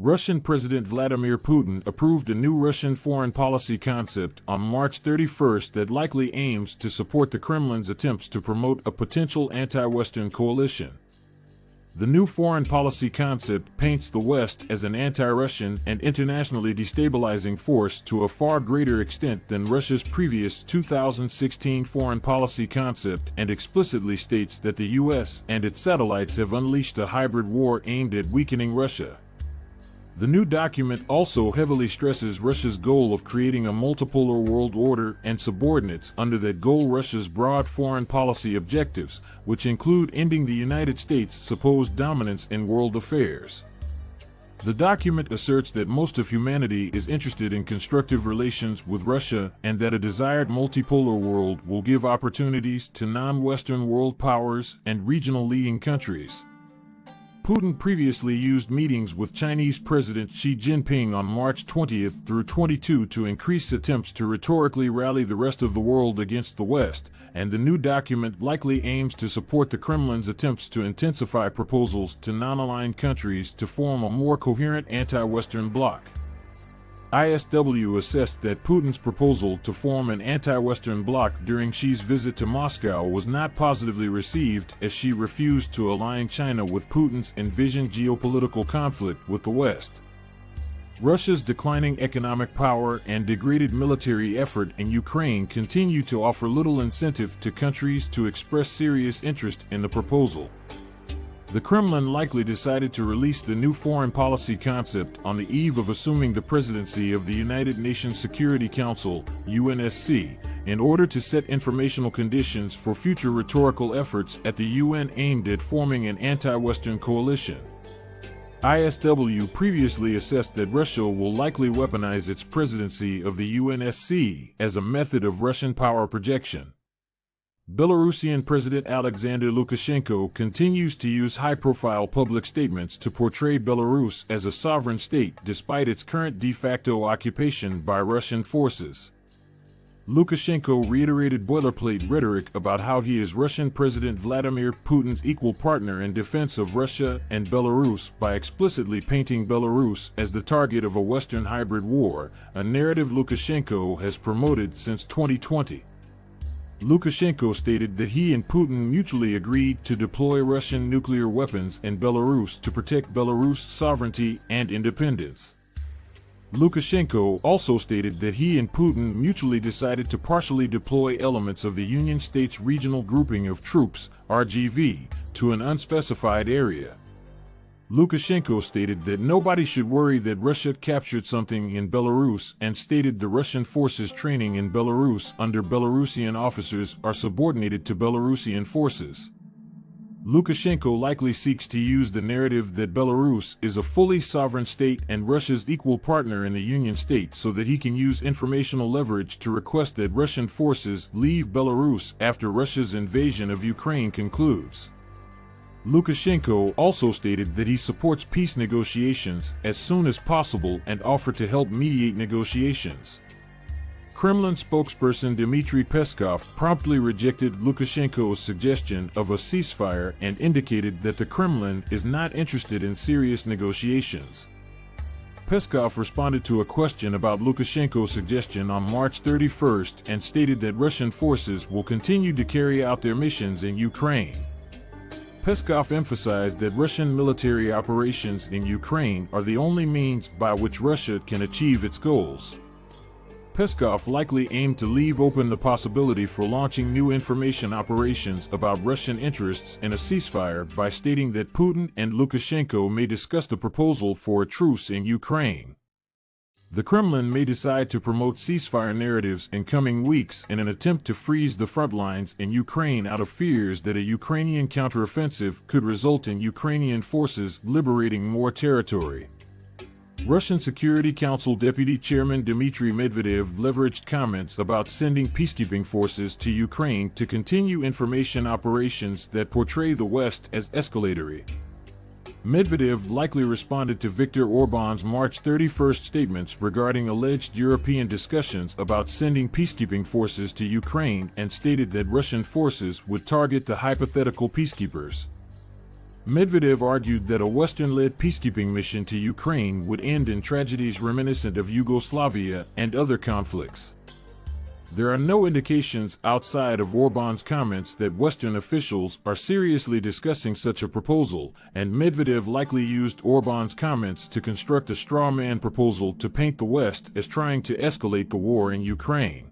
Russian President Vladimir Putin approved a new Russian foreign policy concept on March 31st that likely aims to support the Kremlin's attempts to promote a potential anti-Western coalition. The new foreign policy concept paints the West as an anti-Russian and internationally destabilizing force to a far greater extent than Russia's previous 2016 foreign policy concept, and explicitly states that the US and its satellites have unleashed a hybrid war aimed at weakening Russia. The new document also heavily stresses Russia's goal of creating a multipolar world order and subordinates under that goal Russia's broad foreign policy objectives, which include ending the United States' supposed dominance in world affairs. The document asserts that most of humanity is interested in constructive relations with Russia and that a desired multipolar world will give opportunities to non-Western world powers and regional leading countries. Putin previously used meetings with Chinese President Xi Jinping on March 20th through 22 to increase attempts to rhetorically rally the rest of the world against the West, and the new document likely aims to support the Kremlin's attempts to intensify proposals to non-aligned countries to form a more coherent anti-Western bloc. ISW assessed that Putin's proposal to form an anti-Western bloc during Xi's visit to Moscow was not positively received, as Xi refused to align China with Putin's envisioned geopolitical conflict with the West. Russia's declining economic power and degraded military effort in Ukraine continue to offer little incentive to countries to express serious interest in the proposal. The Kremlin likely decided to release the new foreign policy concept on the eve of assuming the presidency of the United Nations Security Council, UNSC, in order to set informational conditions for future rhetorical efforts at the UN aimed at forming an anti-Western coalition. ISW previously assessed that Russia will likely weaponize its presidency of the UNSC as a method of Russian power projection. Belarusian President Alexander Lukashenko continues to use high-profile public statements to portray Belarus as a sovereign state despite its current de facto occupation by Russian forces. Lukashenko reiterated boilerplate rhetoric about how he is Russian President Vladimir Putin's equal partner in defense of Russia and Belarus by explicitly painting Belarus as the target of a Western hybrid war, a narrative Lukashenko has promoted since 2020. Lukashenko stated that he and Putin mutually agreed to deploy Russian nuclear weapons in Belarus to protect Belarus' sovereignty and independence. Lukashenko also stated that he and Putin mutually decided to partially deploy elements of the Union States Regional Grouping of Troops, RGV, to an unspecified area. Lukashenko stated that nobody should worry that Russia captured something in Belarus and stated the Russian forces training in Belarus under Belarusian officers are subordinated to Belarusian forces. Lukashenko likely seeks to use the narrative that Belarus is a fully sovereign state and Russia's equal partner in the Union State so that he can use informational leverage to request that Russian forces leave Belarus after Russia's invasion of Ukraine concludes. Lukashenko also stated that he supports peace negotiations as soon as possible and offered to help mediate negotiations. Kremlin spokesperson Dmitry Peskov promptly rejected Lukashenko's suggestion of a ceasefire and indicated that the Kremlin is not interested in serious negotiations. Peskov responded to a question about Lukashenko's suggestion on March 31st and stated that Russian forces will continue to carry out their missions in Ukraine. Peskov emphasized that Russian military operations in Ukraine are the only means by which Russia can achieve its goals. Peskov likely aimed to leave open the possibility for launching new information operations about Russian interests in a ceasefire by stating that Putin and Lukashenko may discuss the proposal for a truce in Ukraine. The Kremlin may decide to promote ceasefire narratives in coming weeks in an attempt to freeze the front lines in Ukraine out of fears that a Ukrainian counteroffensive could result in Ukrainian forces liberating more territory. Russian Security Council Deputy Chairman Dmitry Medvedev leveraged comments about sending peacekeeping forces to Ukraine to continue information operations that portray the West as escalatory. Medvedev likely responded to Viktor Orban's March 31st statements regarding alleged European discussions about sending peacekeeping forces to Ukraine and stated that Russian forces would target the hypothetical peacekeepers. Medvedev argued that a Western-led peacekeeping mission to Ukraine would end in tragedies reminiscent of Yugoslavia and other conflicts. There are no indications outside of Orban's comments that Western officials are seriously discussing such a proposal, and Medvedev likely used Orban's comments to construct a straw man proposal to paint the West as trying to escalate the war in Ukraine.